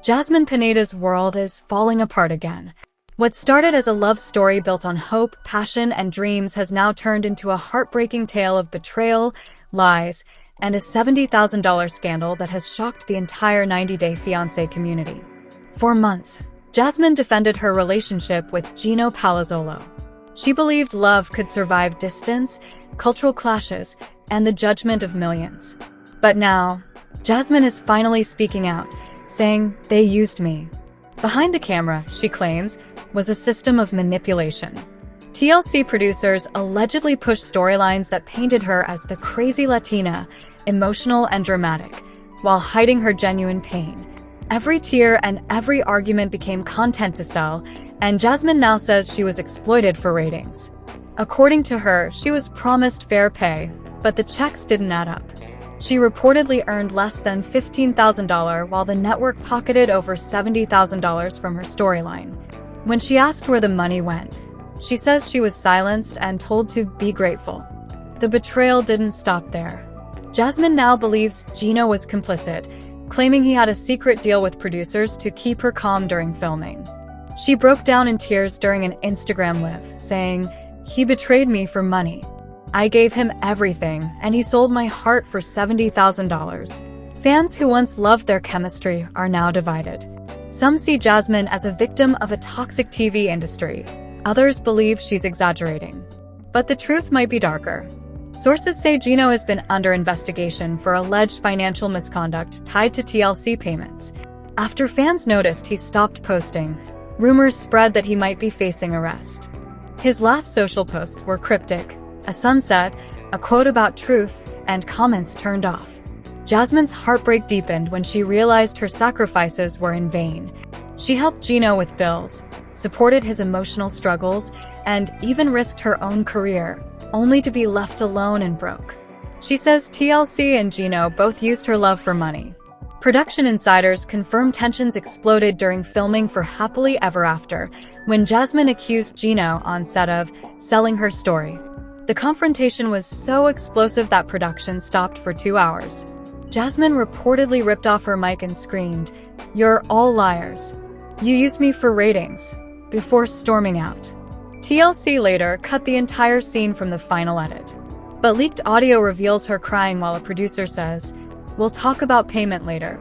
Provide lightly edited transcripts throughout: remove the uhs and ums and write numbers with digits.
Jasmine Pineda's world is falling apart again. What started as a love story built on hope, passion, and dreams has now turned into a heartbreaking tale of betrayal, lies, and a $70,000 scandal that has shocked the entire 90-Day Fiancé community. For months, Jasmine defended her relationship with Gino. She believed love could survive distance, cultural clashes, and the judgment of millions. But now, Jasmine is finally speaking out, saying, "They used me." Behind the camera, she claims, was a system of manipulation. TLC producers allegedly pushed storylines that painted her as the crazy Latina, emotional and dramatic, while hiding her genuine pain. Every tear and every argument became content to sell, and Jasmine now says she was exploited for ratings. According to her, she was promised fair pay, but the checks didn't add up. She reportedly earned less than $15,000 while the network pocketed over $70,000 from her storyline. When she asked where the money went, she says she was silenced and told to be grateful. The betrayal didn't stop there. Jasmine now believes Gino was complicit, claiming he had a secret deal with producers to keep her calm during filming. She broke down in tears during an Instagram live, saying, "He betrayed me for money. I gave him everything, and he sold my heart for $70,000. Fans who once loved their chemistry are now divided. Some see Jasmine as a victim of a toxic TV industry. Others believe she's exaggerating. But the truth might be darker. Sources say Gino has been under investigation for alleged financial misconduct tied to TLC payments. After fans noticed he stopped posting, rumors spread that he might be facing arrest. His last social posts were cryptic: a sunset, a quote about truth, and comments turned off. Jasmine's heartbreak deepened when she realized her sacrifices were in vain. She helped Gino with bills, supported his emotional struggles, and even risked her own career, only to be left alone and broke. She says TLC and Gino both used her love for money. Production insiders confirm tensions exploded during filming for Happily Ever After, when Jasmine accused Gino on set of selling her story. The confrontation was so explosive that production stopped for 2 hours. Jasmine reportedly ripped off her mic and screamed, "You're all liars. You used me for ratings," before storming out. TLC later cut the entire scene from the final edit. But leaked audio reveals her crying while a producer says, "We'll talk about payment later."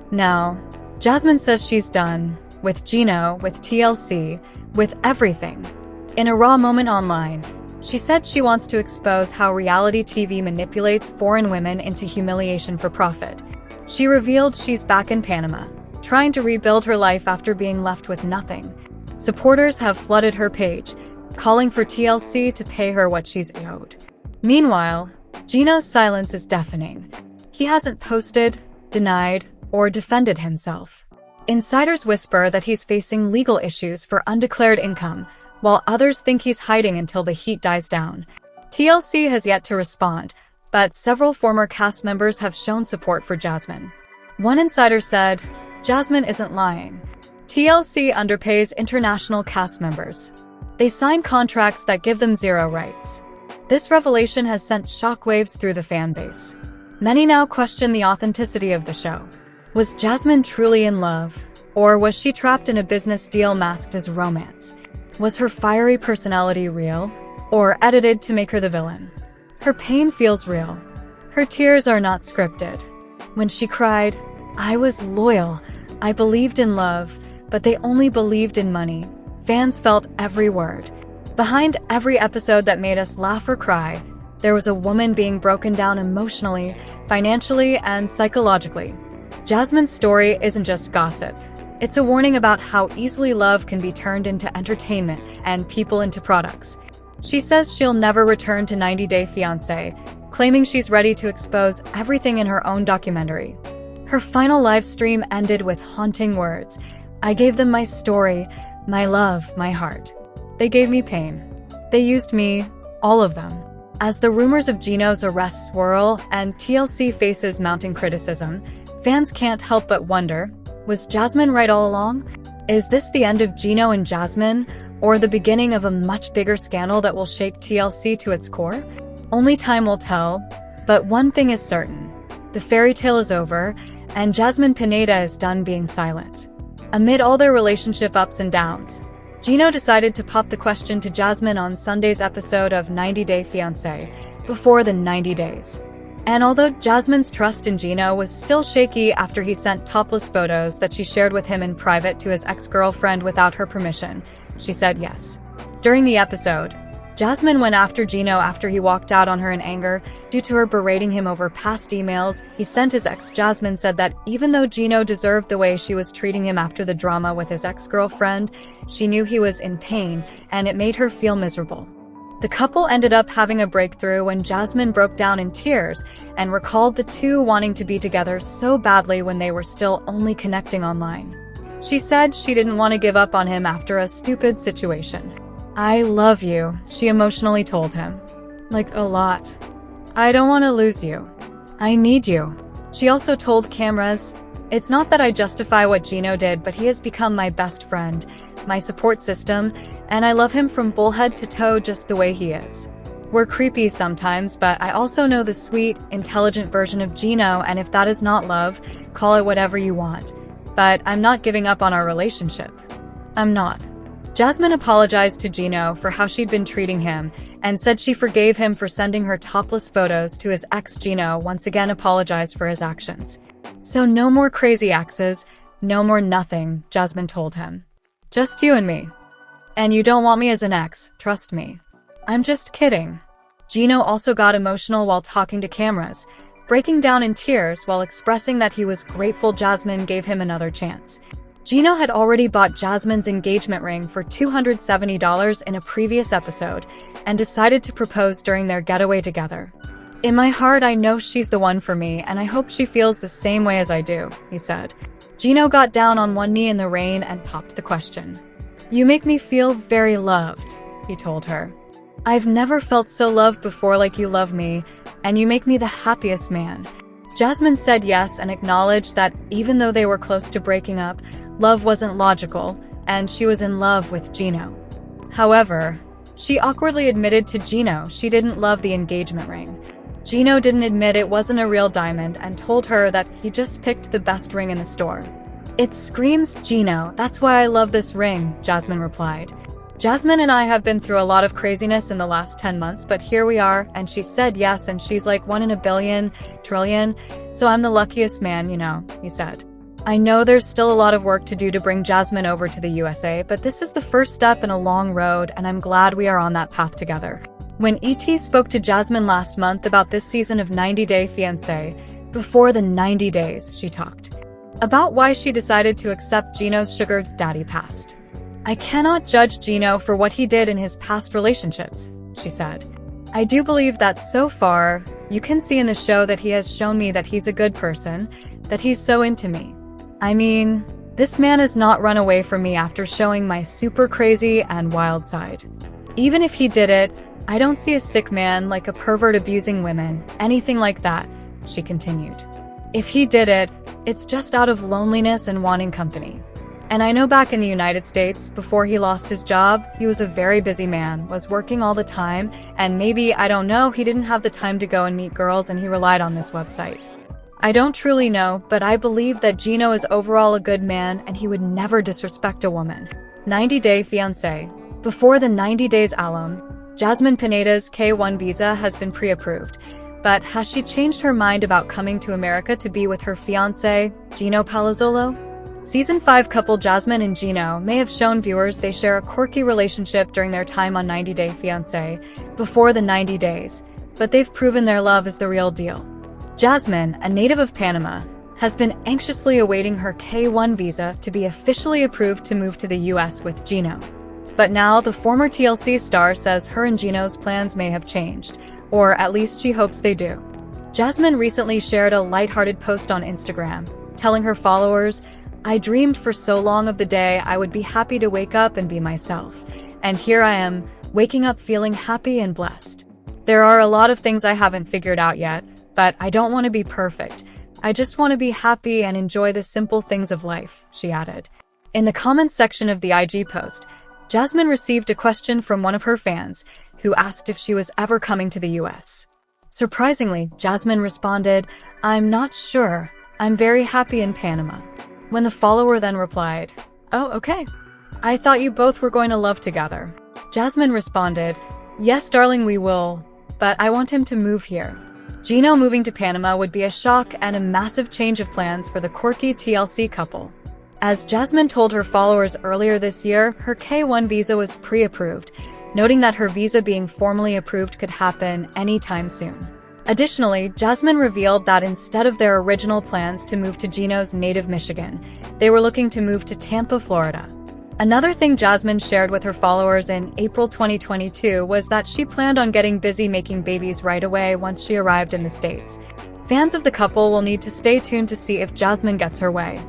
Now, Jasmine says she's done, with Gino, with TLC, with everything. In a raw moment online, she said she wants to expose how reality TV manipulates foreign women into humiliation for profit. She revealed she's back in Panama, trying to rebuild her life after being left with nothing. Supporters have flooded her page, calling for TLC to pay her what she's owed. Meanwhile, Gino's silence is deafening. He hasn't posted, denied, or defended himself. Insiders whisper that he's facing legal issues for undeclared income, while others think he's hiding until the heat dies down. TLC has yet to respond, but several former cast members have shown support for Jasmine. One insider said, "Jasmine isn't lying. TLC underpays international cast members. They sign contracts that give them zero rights." This revelation has sent shockwaves through the fan base. Many now question the authenticity of the show. Was Jasmine truly in love, or was she trapped in a business deal masked as romance? Was her fiery personality real, or edited to make her the villain? Her pain feels real. Her tears are not scripted. When she cried, "I was loyal, I believed in love, but they only believed in money," fans felt every word. Behind every episode that made us laugh or cry, there was a woman being broken down emotionally, financially, and psychologically. Jasmine's story isn't just gossip. It's a warning about how easily love can be turned into entertainment and people into products. She says she'll never return to 90-Day Fiancé, claiming she's ready to expose everything in her own documentary. Her final live stream ended with haunting words. "I gave them my story, my love, my heart. They gave me pain. They used me, all of them." As the rumors of Gino's arrest swirl and TLC faces mounting criticism, fans can't help but wonder, was Jasmine right all along? Is this the end of Gino and Jasmine, or the beginning of a much bigger scandal that will shake TLC to its core? Only time will tell, but one thing is certain. The fairy tale is over, and Jasmine Pineda is done being silent. Amid all their relationship ups and downs, Gino decided to pop the question to Jasmine on Sunday's episode of 90 Day Fiancé, before the 90 days. And although Jasmine's trust in Gino was still shaky after he sent topless photos that she shared with him in private to his ex-girlfriend without her permission, she said yes. During the episode, Jasmine went after Gino after he walked out on her in anger due to her berating him over past emails he sent his ex. Jasmine said that even though Gino deserved the way she was treating him after the drama with his ex-girlfriend, she knew he was in pain and it made her feel miserable. The couple ended up having a breakthrough when Jasmine broke down in tears and recalled the two wanting to be together so badly when they were still only connecting online. She said she didn't want to give up on him after a stupid situation. "I love you," she emotionally told him. Like, a lot. "I don't want to lose you. I need you." She also told cameras, "It's not that I justify what Gino did, but he has become my best friend, my support system, and I love him from bullhead to toe just the way he is. We're creepy sometimes, but I also know the sweet, intelligent version of Gino, and if that is not love, call it whatever you want. But I'm not giving up on our relationship. I'm not." Jasmine apologized to Gino for how she'd been treating him and said she forgave him for sending her topless photos to his ex. Gino once again apologized for his actions. "So no more crazy exes, no more nothing," Jasmine told him. "Just you and me. And you don't want me as an ex, trust me. I'm just kidding." Gino also got emotional while talking to cameras, breaking down in tears while expressing that he was grateful Jasmine gave him another chance. Gino had already bought Jasmine's engagement ring for $270 in a previous episode and decided to propose during their getaway together. "In my heart, I know she's the one for me, and I hope she feels the same way as I do," he said. Gino got down on one knee in the rain and popped the question. "You make me feel very loved," he told her. "I've never felt so loved before like you love me, and you make me the happiest man." Jasmine said yes and acknowledged that even though they were close to breaking up, love wasn't logical, and she was in love with Gino. However, she awkwardly admitted to Gino she didn't love the engagement ring. Gino didn't admit it wasn't a real diamond and told her that he just picked the best ring in the store. "It screams Gino, that's why I love this ring," Jasmine replied. "Jasmine and I have been through a lot of craziness in the last 10 months, but here we are," and she said yes, and she's like 1 in a billion, trillion, so I'm the luckiest man, he said. "I know there's still a lot of work to do to bring Jasmine over to the USA, but this is the first step in a long road, and I'm glad we are on that path together." When ET spoke to Jasmine last month about this season of 90 Day Fiancé, before the 90 days, she talked about why she decided to accept Gino's sugar daddy past. "I cannot judge Gino for what he did in his past relationships," she said. "I do believe that so far, you can see in the show that he has shown me that he's a good person, that he's so into me. I mean, this man has not run away from me after showing my super crazy and wild side. Even if he did it, I don't see a sick man like a pervert abusing women, anything like that," she continued. "If he did it, it's just out of loneliness and wanting company. And I know back in the United States, before he lost his job, he was a very busy man, was working all the time, and maybe, I don't know, he didn't have the time to go and meet girls and he relied on this website. I don't truly know, but I believe that Gino is overall a good man and he would never disrespect a woman." 90 Day Fiancé. Before the 90 days alum, Jasmine Pineda's K-1 visa has been pre-approved, but has she changed her mind about coming to America to be with her fiancé, Gino Palazzolo? Season 5 couple Jasmine and Gino may have shown viewers they share a quirky relationship during their time on 90 Day Fiancé, before the 90 days, but they've proven their love is the real deal. Jasmine, a native of Panama, has been anxiously awaiting her K-1 visa to be officially approved to move to the US with Gino. But now the former TLC star says her and Gino's plans may have changed, or at least she hopes they do. Jasmine recently shared a lighthearted post on Instagram, telling her followers, "I dreamed for so long of the day I would be happy to wake up and be myself. And here I am, waking up feeling happy and blessed. There are a lot of things I haven't figured out yet, but I don't want to be perfect. I just want to be happy and enjoy the simple things of life," she added. In the comments section of the IG post, Jasmine received a question from one of her fans, who asked if she was ever coming to the US. Surprisingly, Jasmine responded, "I'm not sure. I'm very happy in Panama." When the follower then replied, "Oh, okay. I thought you both were going to love together." Jasmine responded, "Yes, darling, we will, but I want him to move here." Gino moving to Panama would be a shock and a massive change of plans for the quirky TLC couple. As Jasmine told her followers earlier this year, her K-1 visa was pre-approved, noting that her visa being formally approved could happen anytime soon. Additionally, Jasmine revealed that instead of their original plans to move to Gino's native Michigan, they were looking to move to Tampa, Florida. Another thing Jasmine shared with her followers in April 2022 was that she planned on getting busy making babies right away once she arrived in the States. Fans of the couple will need to stay tuned to see if Jasmine gets her way.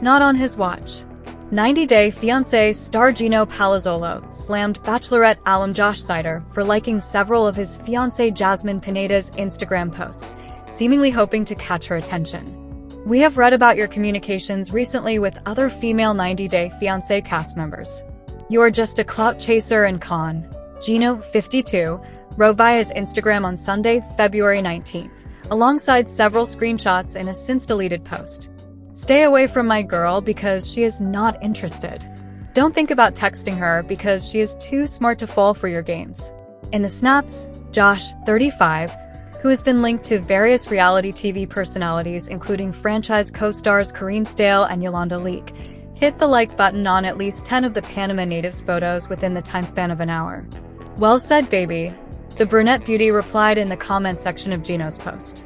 Not on his watch. 90 Day Fiancé star Gino Palazzolo slammed Bachelorette alum Josh Sider for liking several of his fiancée Jasmine Pineda's Instagram posts, seemingly hoping to catch her attention. "We have read about your communications recently with other female 90 Day Fiancé cast members. You are just a clout chaser and con," Gino, 52, wrote via his Instagram on Sunday, February 19th, alongside several screenshots in a since-deleted post. "Stay away from my girl because she is not interested. Don't think about texting her because she is too smart to fall for your games." In the snaps, Josh, 35, who has been linked to various reality TV personalities including franchise co-stars Karine Stale and Yolanda Leak, hit the like button on at least 10 of the Panama natives' photos within the timespan of an hour. "Well said, baby," the brunette beauty replied in the comment section of Gino's post.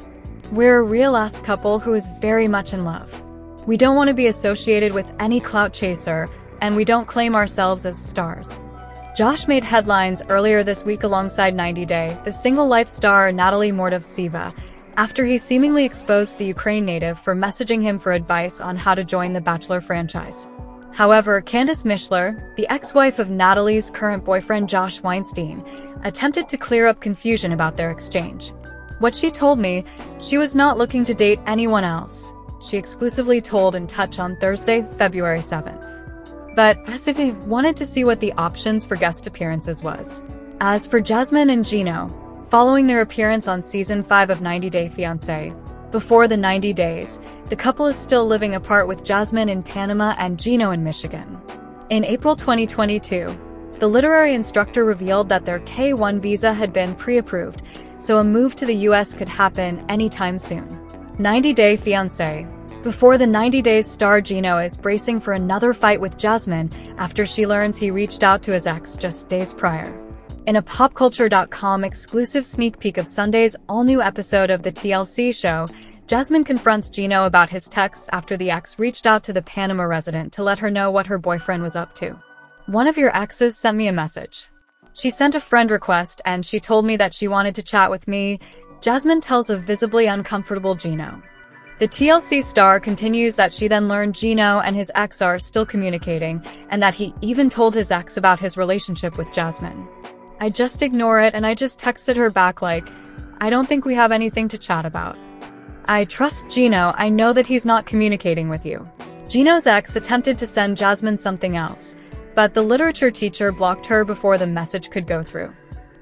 "We're a real-ass couple who is very much in love. We don't want to be associated with any clout chaser, and we don't claim ourselves as stars." Josh made headlines earlier this week alongside 90 Day, the single-life star Natalie Mordov-Siva, after he seemingly exposed the Ukraine native for messaging him for advice on how to join the Bachelor franchise. However, Candace Mishler, the ex-wife of Natalie's current boyfriend Josh Weinstein, attempted to clear up confusion about their exchange. "What she told me, she was not looking to date anyone else," she exclusively told In Touch on Thursday, February 7th. But as if he wanted to see what the options for guest appearances was. As for Jasmine and Gino, following their appearance on Season 5 of 90 Day Fiancé, before the 90 days, the couple is still living apart with Jasmine in Panama and Gino in Michigan. In April 2022, the literary instructor revealed that their K-1 visa had been pre-approved, so a move to the US could happen anytime soon. 90 Day Fiancé. Before the 90 Days star Gino is bracing for another fight with Jasmine after she learns he reached out to his ex just days prior. In a popculture.com exclusive sneak peek of Sunday's all-new episode of the TLC show, Jasmine confronts Gino about his texts after the ex reached out to the Panama resident to let her know what her boyfriend was up to. "One of your exes sent me a message. She sent a friend request and she told me that she wanted to chat with me," Jasmine tells a visibly uncomfortable Gino. The TLC star continues that she then learned Gino and his ex are still communicating, and that he even told his ex about his relationship with Jasmine. "I just ignore it and I just texted her back like, I don't think we have anything to chat about. I trust Gino, I know that he's not communicating with you." Gino's ex attempted to send Jasmine something else, but the literature teacher blocked her before the message could go through.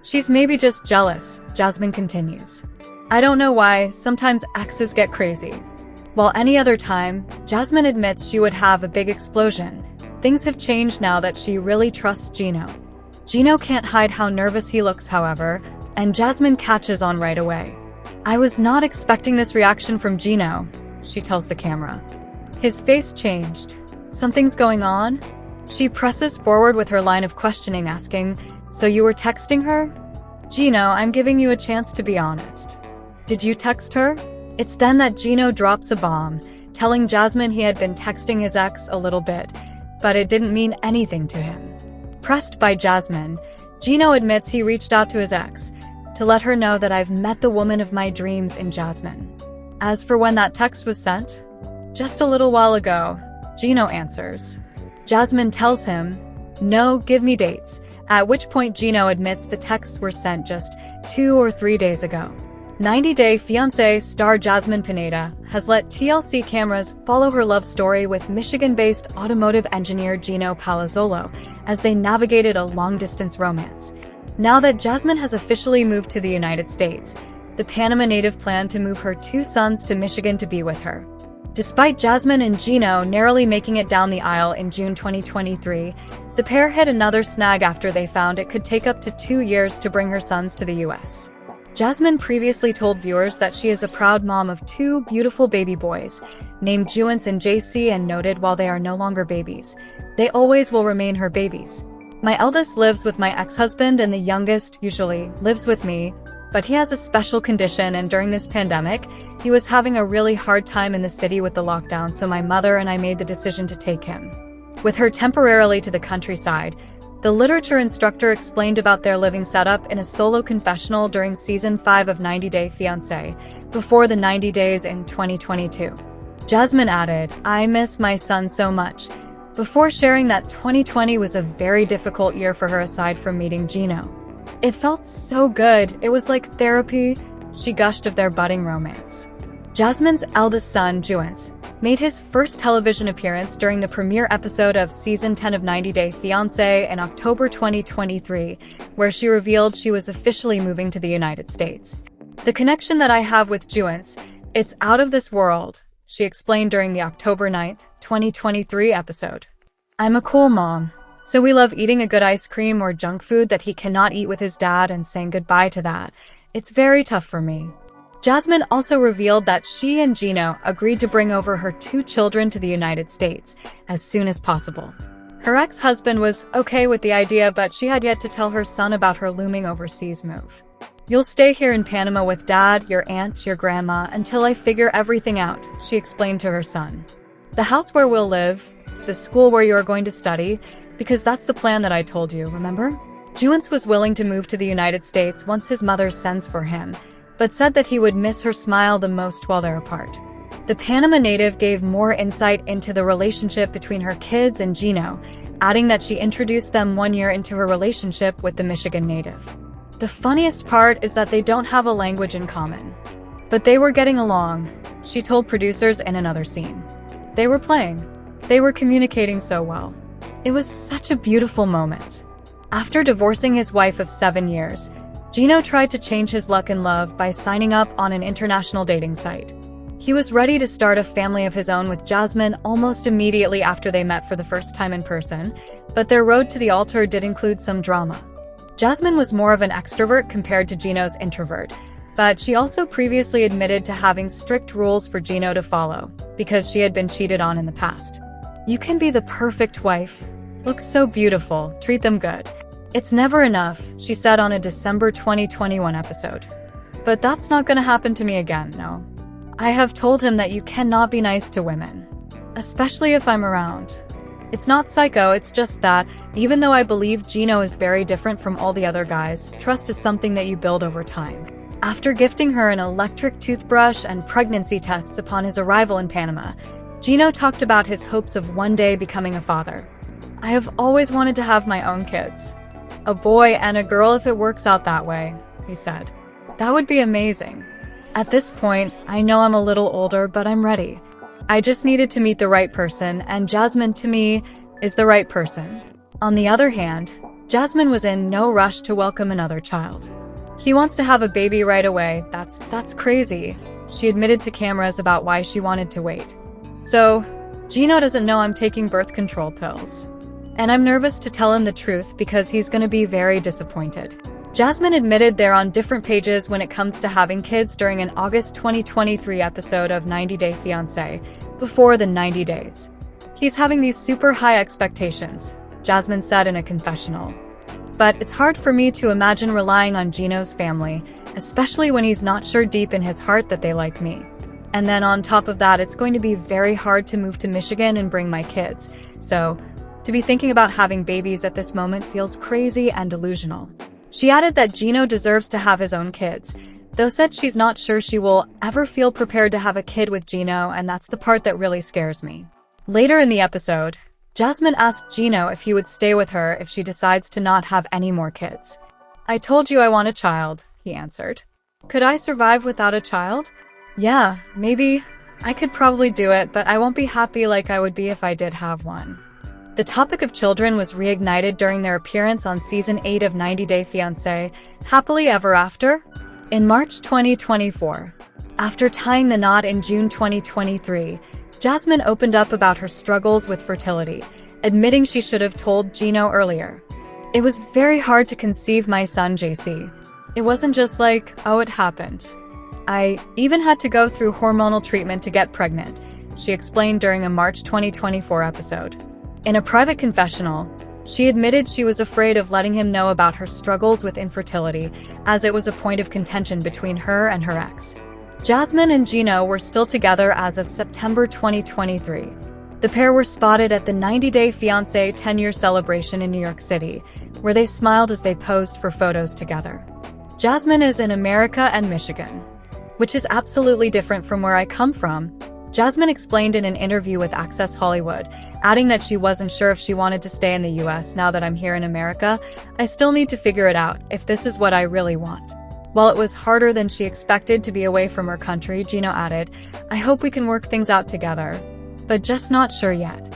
"She's maybe just jealous," Jasmine continues. "I don't know why, sometimes exes get crazy." While any other time, Jasmine admits she would have a big explosion. Things have changed now that she really trusts Gino. Gino can't hide how nervous he looks, however, and Jasmine catches on right away. "I was not expecting this reaction from Gino," she tells the camera. His face changed. "Something's going on?" She presses forward with her line of questioning, asking, "So you were texting her?" "Gino, I'm giving you a chance to be honest. Did you text her?" It's then that Gino drops a bomb, telling Jasmine he had been texting his ex a little bit, but it didn't mean anything to him. Pressed by Jasmine, Gino admits he reached out to his ex to let her know that "I've met the woman of my dreams in Jasmine." As for when that text was sent, "Just a little while ago," Gino answers. Jasmine tells him, "No, give me dates," at which point Gino admits the texts were sent just 2 or 3 days ago. 90 Day Fiancé star Jasmine Pineda has let TLC cameras follow her love story with Michigan-based automotive engineer Gino Palazzolo as they navigated a long-distance romance. Now that Jasmine has officially moved to the United States, the Panama native planned to move her 2 sons to Michigan to be with her. Despite Jasmine and Gino narrowly making it down the aisle in June 2023, the pair hit another snag after they found it could take up to 2 years to bring her sons to the US. Jasmine previously told viewers that she is a proud mom of 2 beautiful baby boys, named Juance and JC, and noted while they are no longer babies, they always will remain her babies. My eldest lives with my ex-husband and the youngest, usually, lives with me, but he has a special condition, and during this pandemic, he was having a really hard time in the city with the lockdown, so my mother and I made the decision to take him with her temporarily to the countryside. The literature instructor explained about their living setup in a solo confessional during season 5 of 90 Day Fiancé, before the 90 days in 2022. Jasmine added, "I miss my son so much," before sharing that 2020 was a very difficult year for her aside from meeting Gino. "It felt so good, it was like therapy," she gushed of their budding romance. Jasmine's eldest son, Juance, made his first television appearance during the premiere episode of Season 10 of 90 Day Fiancé in October 2023, where she revealed she was officially moving to the United States. "The connection that I have with Juance, it's out of this world," she explained during the October 9, 2023 episode. "I'm a cool mom, so we love eating a good ice cream or junk food that he cannot eat with his dad and saying goodbye to that. It's very tough for me." Jasmine also revealed that she and Gino agreed to bring over her 2 children to the United States as soon as possible. Her ex-husband was okay with the idea, but she had yet to tell her son about her looming overseas move. "You'll stay here in Panama with Dad, your aunt, your grandma, until I figure everything out," she explained to her son. "The house where we'll live, the school where you're going to study, because that's the plan that I told you, remember?" Juance was willing to move to the United States once his mother sends for him, but said that he would miss her smile the most while they're apart. The Panama native gave more insight into the relationship between her kids and Gino, adding that she introduced them 1 year into her relationship with the Michigan native. "The funniest part is that they don't have a language in common. But they were getting along," she told producers in another scene. "They were playing. They were communicating so well. It was such a beautiful moment." After divorcing his wife of 7 years, Gino tried to change his luck in love by signing up on an international dating site. He was ready to start a family of his own with Jasmine almost immediately after they met for the first time in person, but their road to the altar did include some drama. Jasmine was more of an extrovert compared to Gino's introvert, but she also previously admitted to having strict rules for Gino to follow, because she had been cheated on in the past. "You can be the perfect wife. Look so beautiful, treat them good. It's never enough," she said on a December 2021 episode. "But that's not gonna happen to me again, no. I have told him that you cannot be nice to women, especially if I'm around. It's not psycho, it's just that, even though I believe Gino is very different from all the other guys, trust is something that you build over time." After gifting her an electric toothbrush and pregnancy tests upon his arrival in Panama, Gino talked about his hopes of one day becoming a father. "I have always wanted to have my own kids. A boy and a girl if it works out that way," he said. "That would be amazing. At this point, I know I'm a little older, but I'm ready. I just needed to meet the right person, and Jasmine, to me, is the right person." On the other hand, Jasmine was in no rush to welcome another child. "He wants to have a baby right away. That's crazy," she admitted to cameras about why she wanted to wait. "So, Gino doesn't know I'm taking birth control pills. And I'm nervous to tell him the truth because he's gonna be very disappointed." Jasmine admitted they're on different pages when it comes to having kids during an August 2023 episode of 90 Day Fiancé, before the 90 days. "He's having these super high expectations," Jasmine said in a confessional. "But it's hard for me to imagine relying on Gino's family, especially when he's not sure deep in his heart that they like me. And then on top of that, it's going to be very hard to move to Michigan and bring my kids, so to be thinking about having babies at this moment feels crazy and delusional." She added that Gino deserves to have his own kids, though said she's not sure she will ever feel prepared to have a kid with Gino, and that's the part that really scares me. Later in the episode, Jasmine asked Gino if he would stay with her if she decides to not have any more kids. "I told you I want a child," he answered. "Could I survive without a child? Yeah, maybe. I could probably do it, but I won't be happy like I would be if I did have one." The topic of children was reignited during their appearance on Season 8 of 90 Day Fiancé, Happily Ever After, in March 2024. After tying the knot in June 2023, Jasmine opened up about her struggles with fertility, admitting she should have told Gino earlier. "It was very hard to conceive my son, JC. It wasn't just like, oh, it happened. I even had to go through hormonal treatment to get pregnant," she explained during a March 2024 episode. In a private confessional, she admitted she was afraid of letting him know about her struggles with infertility, as it was a point of contention between her and her ex. Jasmine and Gino were still together as of September 2023. The pair were spotted at the 90-day Fiancé 10-year celebration in New York City, where they smiled as they posed for photos together. Jasmine is in America and Michigan, which is absolutely different from where I come from, Jasmine explained in an interview with Access Hollywood, adding that she wasn't sure if she wanted to stay in the US now that I'm here in America. "I still need to figure it out, if this is what I really want." While it was harder than she expected to be away from her country, Gino added, "I hope we can work things out together, but just not sure yet."